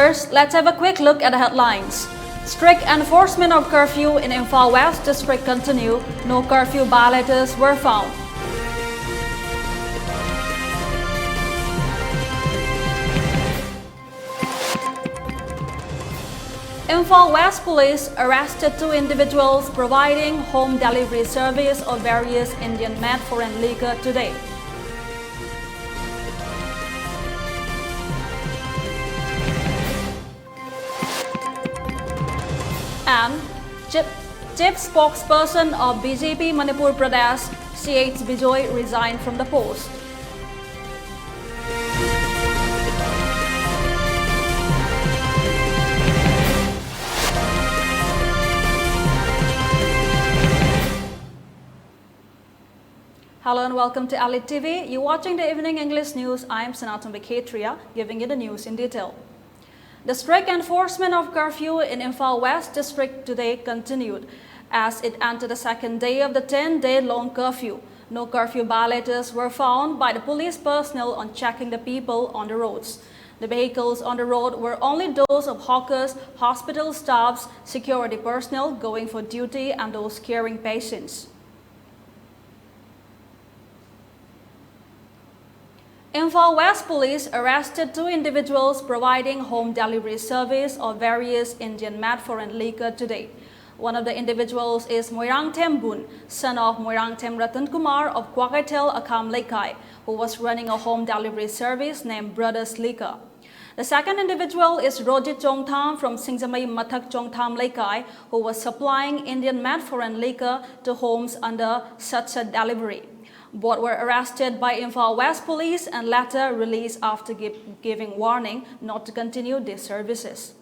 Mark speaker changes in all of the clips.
Speaker 1: First, let's have a quick look at the headlines. Strict enforcement of curfew in Imphal West District continue. No curfew violators were found. Imphal West Police arrested 2 individuals providing home delivery service of various Indian-made foreign liquor today. And chief spokesperson of BJP Manipur Pradesh, CH Bijoy, resigned from the post. Hello and welcome to ELITETV. You're watching the Evening English News. I am SANATOMBI giving you the news in detail. The strict enforcement of curfew in Imphal West District today continued as it entered the second day of the 10-day-long curfew. No curfew violators were found by the police personnel on checking the people on the roads. The vehicles on the road were only those of hawkers, hospital staffs, security personnel going for duty and those carrying patients. Imphal West Police arrested 2 individuals providing home delivery service of various Indian-made foreign liquor today. One of the individuals is Moirang Tembun, son of Moirang Tem Ratan Kumar of Kwakaitel Akam Lekai, who was running a home delivery service named Brothers Liquor. The second individual is Rojit Chongtham from Singzamai Mathak Chongtham Lekai, who was supplying Indian-made foreign liquor to homes under such a delivery. Both were arrested by Imphal West Police and later released after giving warning not to continue their services.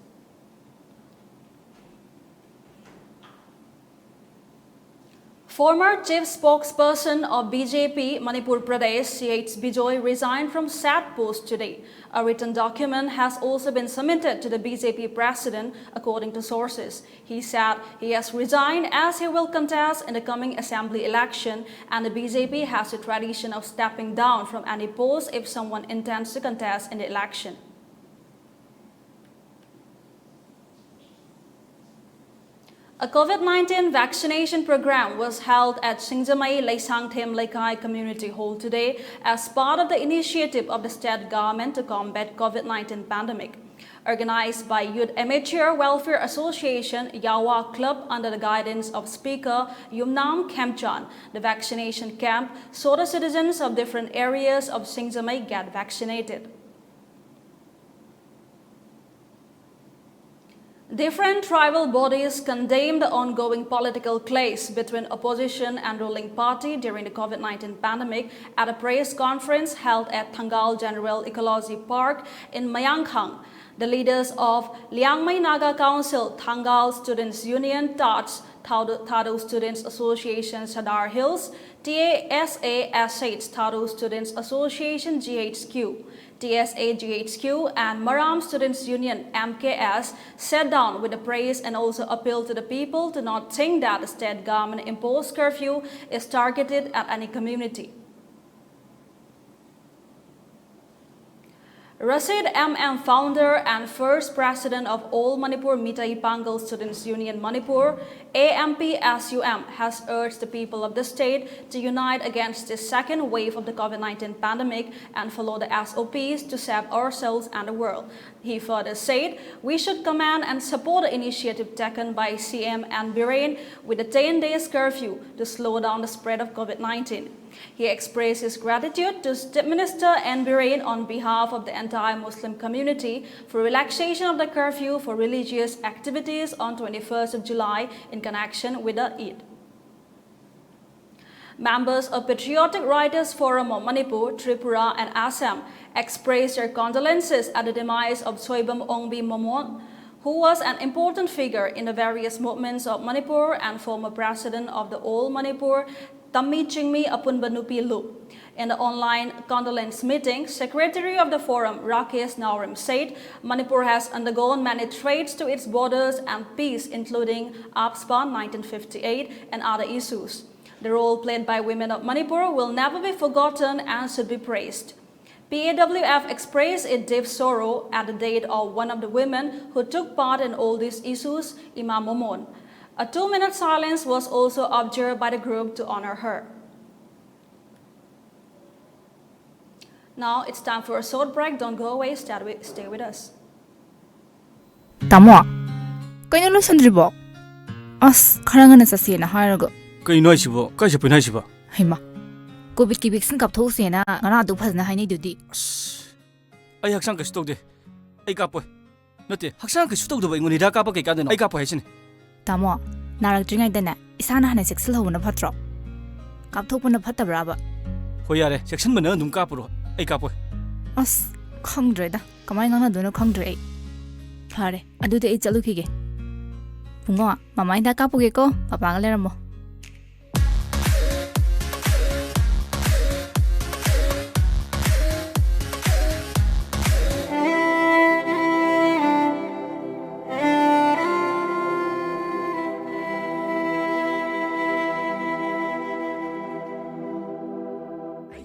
Speaker 1: Former chief spokesperson of BJP Manipur Pradesh, CH Bijoy, resigned from said post today. A written document has also been submitted to the BJP president, according to sources. He said he has resigned as he will contest in the coming assembly election, and the BJP has a tradition of stepping down from any post if someone intends to contest in the election. A COVID-19 vaccination program was held at Singzamai Leisangthem Lekai Community Hall today as part of the initiative of the state government to combat COVID-19 pandemic. Organized by Youth Amateur Welfare Association Yawa Club under the guidance of Speaker Yumnam Kemchan, the vaccination camp saw the citizens of different areas of Singzamai get vaccinated. Different tribal bodies condemned the ongoing political clash between opposition and ruling party during the COVID-19 pandemic at a press conference held at Thangal General Ecology Park in Mayankhang. The leaders of Liangmai Naga Council, Thangal Students Union, TATS, Thado Students Association Sadar Hills, TASA Thado Students Association GHQ, TSA GHQ and Maram Students Union MKS sat down with the press and also appealed to the people to not think that the state government imposed curfew is targeted at any community. Rashid MM, founder and first president of All Manipur Mitai Pangal Students Union Manipur, AMP-SUM, has urged the people of the state to unite against the second wave of the COVID-19 pandemic and follow the SOPs to save ourselves and the world. He further said, we should commend and support the initiative taken by CM and Biren with the 10-day curfew to slow down the spread of COVID-19. He expressed his gratitude to State Minister N. Biren on behalf of the entire Muslim community for relaxation of the curfew for religious activities on 21st of July in connection with the Eid. Members of Patriotic Writers Forum of Manipur, Tripura and Assam expressed their condolences at the demise of Soibam Ongbi Momon, who was an important figure in the various movements of Manipur and former president of the All Manipur, Tammi Chingmi Apunbanupi Lu. In the online condolence meeting, Secretary of the Forum, Rakesh Naurim, said Manipur has undergone many threats to its borders and peace, including APSPA 1958 and other issues. The role played by women of Manipur will never be forgotten and should be praised. PAWF expressed its deep sorrow at the death of one of the women who took part in all these issues, Imam Momon. A 2-minute silence was also observed by the group to honor her. Now it's time for a short break. Don't go away. Stay with us.
Speaker 2: Tamo, kaya lo sandribo. As karangan na sa sina harago.
Speaker 3: Kaya noy sibo, kaya siya pinay siba.
Speaker 2: Hima, COVID ki vaccine kap thau sina ngana du phas na hai ni duty.
Speaker 3: Ay haksang ka sutog de. Ay kapoy. Nate, haksang ka sutog do ba inguni da kapa kay kada no. Ay kapoy hasin.
Speaker 2: Tamo, narak dringai dana isana hana sexual ho na phatro. Kap thau pun na phatabra ba.
Speaker 3: Hoyare, section mana num kapuro. Ay kapoy.
Speaker 2: As khangdre da, kamai ngana du no khangdre. Phare, adu de chalu khige. Pungo, mama inda kapuge ko, papa ga leramo.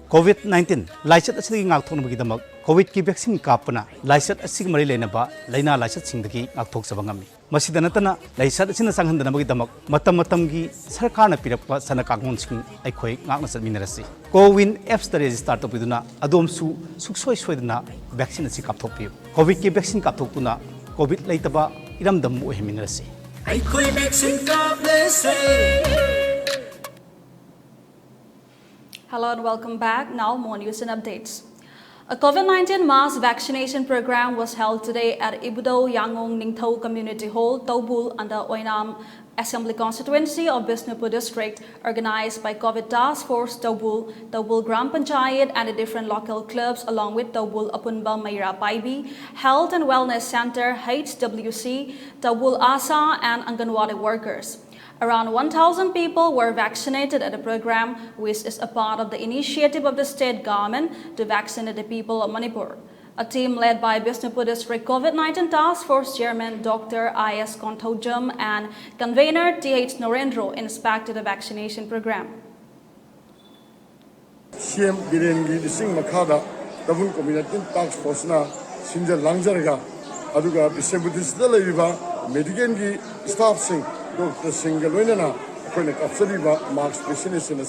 Speaker 4: COVID-19 lysate असली ngakthoknabagidamag COVID ki vaccine kapna lysate asig mari leinaba laina lysate singdagi ngakthokjabangami masida natana lysate asina sanghandanabagidamag matam gi sarkarna pirakpa sana kagngon sing aikhoi ngakna satminarasi Cowin apps ta register topiduna adomsu suksoi soidana vaccine asi kapthokpi COVID ki vaccine kapthokpuna COVID leitaba iramdam ohiminarasi aikhoi vaccine kaplese.
Speaker 1: Hello and welcome back. Now more news and updates. A COVID-19 mass vaccination program was held today at Ibudo Yangong Ningthau Community Hall, Taubul, under Oinam Assembly Constituency of Bishnupur District, organized by COVID Task Force Taubul, Taubul Gram Panchayat and the different local clubs along with Taubul Apunba Mayra Paibi, Health and Wellness Center, HWC, Taubul Asa and Anganwadi workers. Around 1,000 people were vaccinated at the program, which is a part of the initiative of the state government to vaccinate the people of Manipur. A team led by Bishnupur District COVID-19 Task Force Chairman Dr. I.S. Kontojam and convener T.H. Norendro inspected the vaccination program.
Speaker 5: CM Birengi Singh Makada, Tabun Community Task Force na Sinja Langjarga, Aduga Bishnupur District medical staff sing. Dr. Singalwena, when a capsule marks vaccination,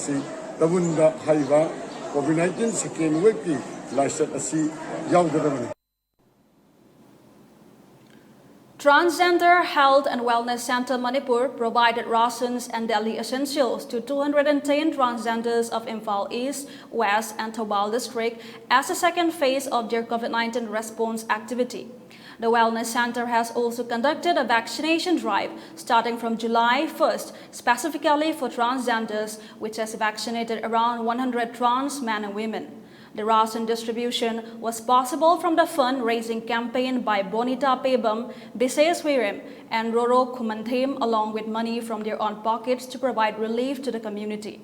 Speaker 5: Tabunda Haiva, COVID-19 second week, license young.
Speaker 1: Transgender Health and Wellness Center Manipur provided rations and daily essentials to 210 transgenders of Imphal East, West and Taubal district as a second phase of their COVID-19 response activity. The Wellness Center has also conducted a vaccination drive starting from July 1st, specifically for transgenders, which has vaccinated around 100 trans men and women. The ration distribution was possible from the fundraising campaign by Bonita Pebam, Bises Wirim, and Roro Kumanthim, along with money from their own pockets to provide relief to the community.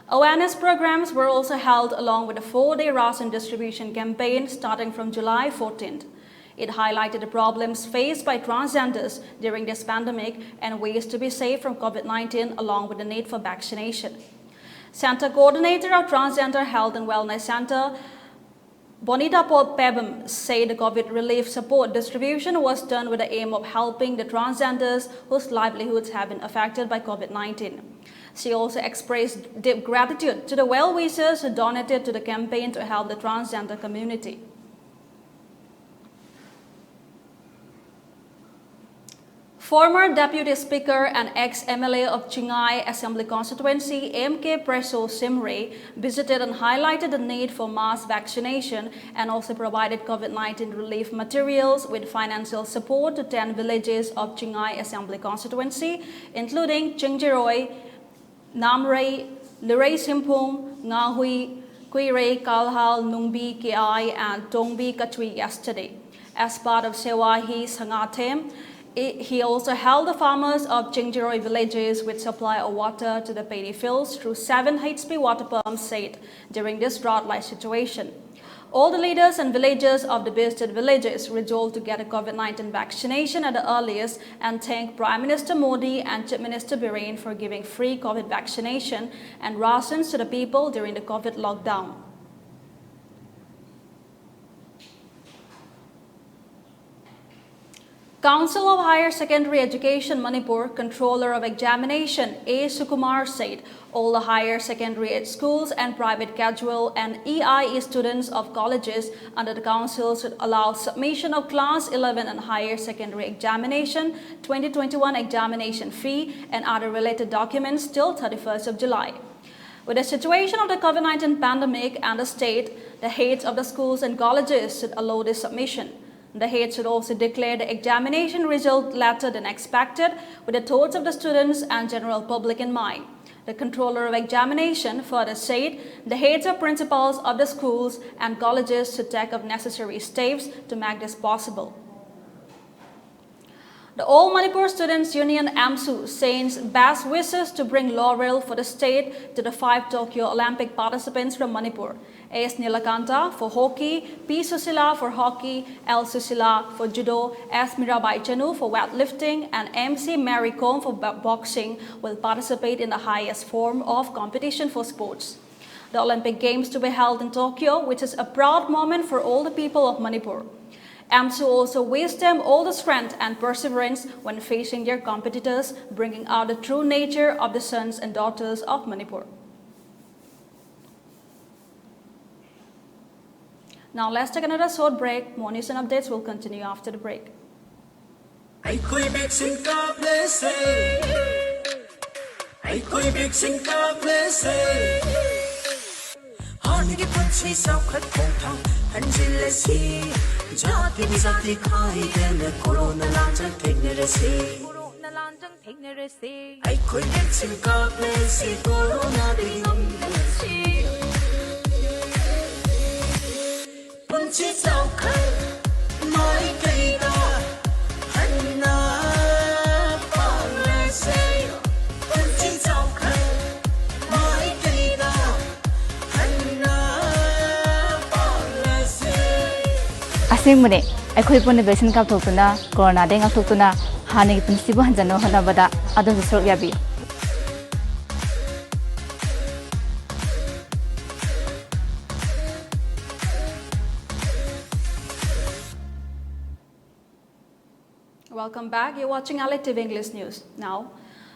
Speaker 1: Awareness programs were also held along with a 4-day ration distribution campaign starting from July 14th. It highlighted the problems faced by transgenders during this pandemic and ways to be safe from COVID-19 along with the need for vaccination. Center Coordinator of Transgender Health and Wellness Center, Bonita Pebam, said the COVID relief support distribution was done with the aim of helping the transgenders whose livelihoods have been affected by COVID-19. She also expressed deep gratitude to the well-wishers who donated to the campaign to help the transgender community. Former Deputy Speaker and ex-MLA of Chingai Assembly Constituency, MK Preso Simre, visited and highlighted the need for mass vaccination and also provided COVID-19 relief materials with financial support to 10 villages of Chingai Assembly Constituency, including Chingjiroy, Namray, Liray Simpung, Ngahui, Kuirei, Kalhal, Nungbi, Kiai, and Tongbi Katui yesterday. As part of Sewahi Sangatem, he also held the farmers of Chingjiroy villages with supply of water to the paddy fields through 7 HP water pumps set during this drought-like situation. All the leaders and villagers of the visited villages resolved to get a COVID-19 vaccination at the earliest and thank Prime Minister Modi and Chief Minister Biren for giving free COVID vaccination and rations to the people during the COVID lockdown. Council of Higher Secondary Education Manipur Controller of Examination A. Sukumar said all the higher secondary schools and private casual and EIE students of colleges under the council should allow submission of Class 11 and Higher Secondary Examination 2021 examination fee and other related documents till 31st of July. With the situation of the COVID-19 pandemic and the state, the heads of the schools and colleges should allow this submission. The heads should also declare the examination result later than expected with the thoughts of the students and general public in mind. The controller of examination further said the heads or principals of the schools and colleges should take up necessary steps to make this possible. The All Manipur Students Union AMSU sends best wishes to bring laurel for the state to the 5 Tokyo Olympic participants from Manipur. A.S. Nilakanta for hockey, P. Susila for hockey, L. Susila for judo, S. Mirabai Chanu for weightlifting, and M.C. Mary Kom for boxing will participate in the highest form of competition for sports. The Olympic Games to be held in Tokyo, which is a proud moment for all the people of Manipur. AMSU also wished them all the strength and perseverance when facing their competitors, bringing out the true nature of the sons and daughters of Manipur. Now let's take another short break. More news and updates will continue after the break.
Speaker 2: Asingmune, akhoi pun vaccine kap thokuna, corona deng thokuna, hani punsibu hanjano hanabada, adon sorok yabi.
Speaker 1: Welcome back. You're watching ELITETV English News. Now,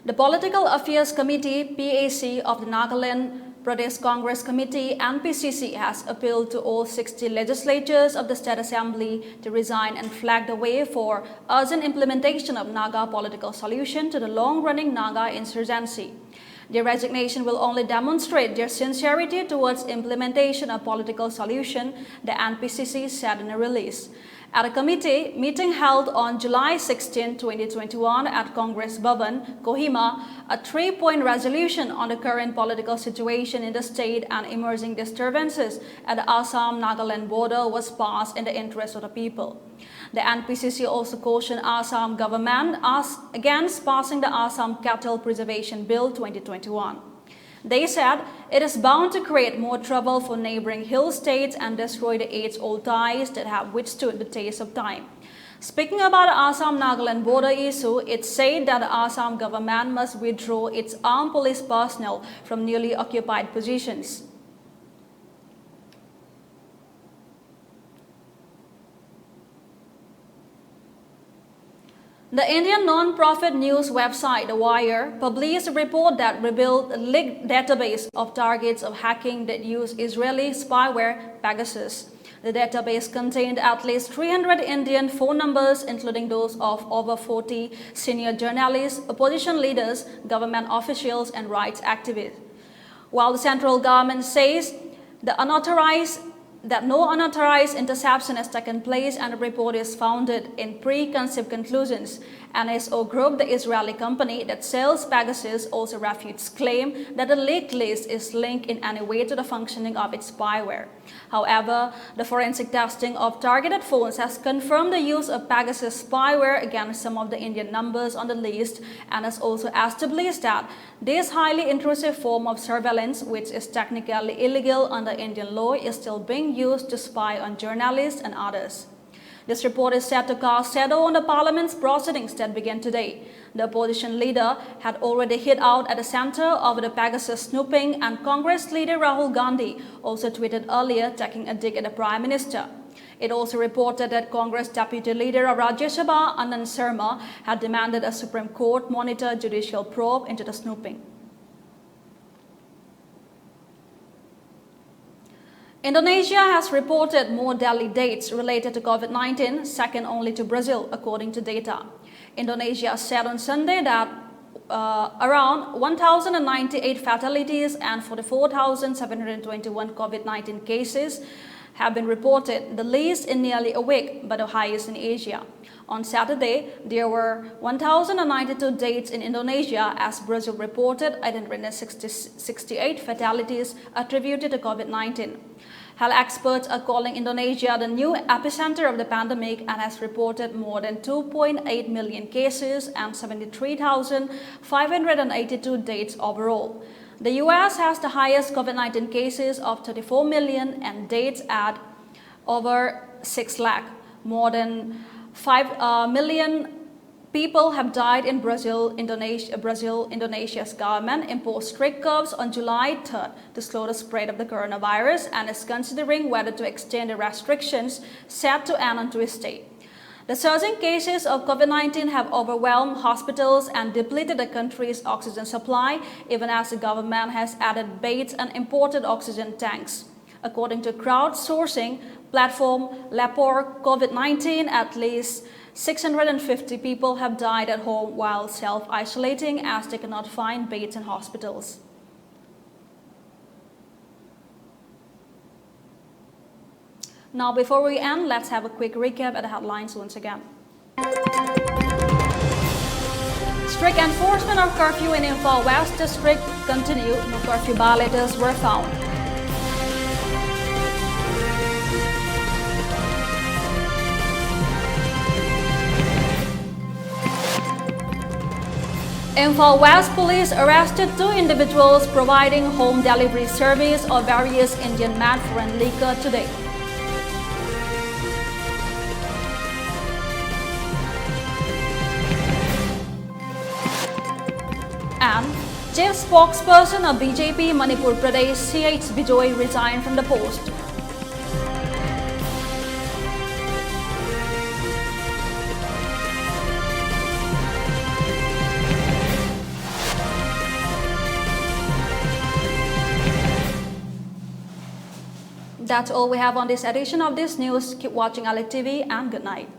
Speaker 1: the Political Affairs Committee (PAC) of the Nagaland Pradesh Congress Committee (NPCC) has appealed to all 60 legislatures of the State Assembly to resign and flag the way for urgent implementation of Naga political solution to the long-running Naga insurgency. Their resignation will only demonstrate their sincerity towards implementation of political solution, the NPCC said in a release. At a committee meeting held on July 16, 2021 at Congress Bhavan, Kohima, a 3-point resolution on the current political situation in the state and emerging disturbances at the Assam-Nagaland border was passed in the interest of the people. The NPCC also cautioned Assam government against passing the Assam Cattle Preservation Bill 2021. They said it is bound to create more trouble for neighboring hill states and destroy the age-old ties that have withstood the test of time. Speaking about the Assam-Nagaland border issue, it said that the Assam government must withdraw its armed police personnel from newly occupied positions. The Indian non-profit news website The Wire published a report that revealed a leaked database of targets of hacking that use Israeli spyware Pegasus. The database contained at least 300 Indian phone numbers, including those of over 40 senior journalists, opposition leaders, government officials, and rights activists. While the central government says that no unauthorized interception has taken place and the report is founded in preconceived conclusions, NSO Group, the Israeli company that sells Pegasus, also refutes claim that the leaked list is linked in any way to the functioning of its spyware. However, the forensic testing of targeted phones has confirmed the use of Pegasus spyware against some of the Indian numbers on the list and has also established that this highly intrusive form of surveillance, which is technically illegal under Indian law, is still being used to spy on journalists and others. This report is set to cast shadow on the parliament's proceedings that began today. The opposition leader had already hit out at the center of the Pegasus snooping, and Congress leader Rahul Gandhi also tweeted earlier taking a dig at the Prime Minister. It also reported that Congress Deputy Leader of Rajya Sabha, Anand Sharma, had demanded a Supreme Court monitor judicial probe into the snooping. Indonesia has reported more deadly deaths related to COVID-19, second only to Brazil, according to data. Indonesia said on Sunday that around 1,098 fatalities and 44,721 COVID-19 cases have been reported, the least in nearly a week, but the highest in Asia. On Saturday, there were 1,092 deaths in Indonesia, as Brazil reported 868 fatalities attributed to COVID-19. Health experts are calling Indonesia the new epicenter of the pandemic and has reported more than 2.8 million cases and 73,582 deaths overall. The US has the highest COVID-19 cases of 34 million and deaths at over 6 lakh. More than 5 million people have died in Brazil. Indonesia's government imposed strict curbs on July 3rd to slow the spread of the coronavirus and is considering whether to extend the restrictions set to end on Tuesday. The surging cases of COVID-19 have overwhelmed hospitals and depleted the country's oxygen supply, even as the government has added beds and imported oxygen tanks. According to crowdsourcing platform Lapor COVID-19, at least 650 people have died at home while self-isolating as they cannot find beds in hospitals. Now, before we end, let's have a quick recap at the headlines once again. Strict enforcement of curfew in Imphal West District continued. No curfew violators were found. Imphal West Police arrested 2 individuals providing home delivery service of various Indian mad foreign liquor today. And chief spokesperson of BJP Manipur Pradesh C.H. Bijoy resigned from the post. That's all we have on this edition of this news. Keep watching ELITETV and good night.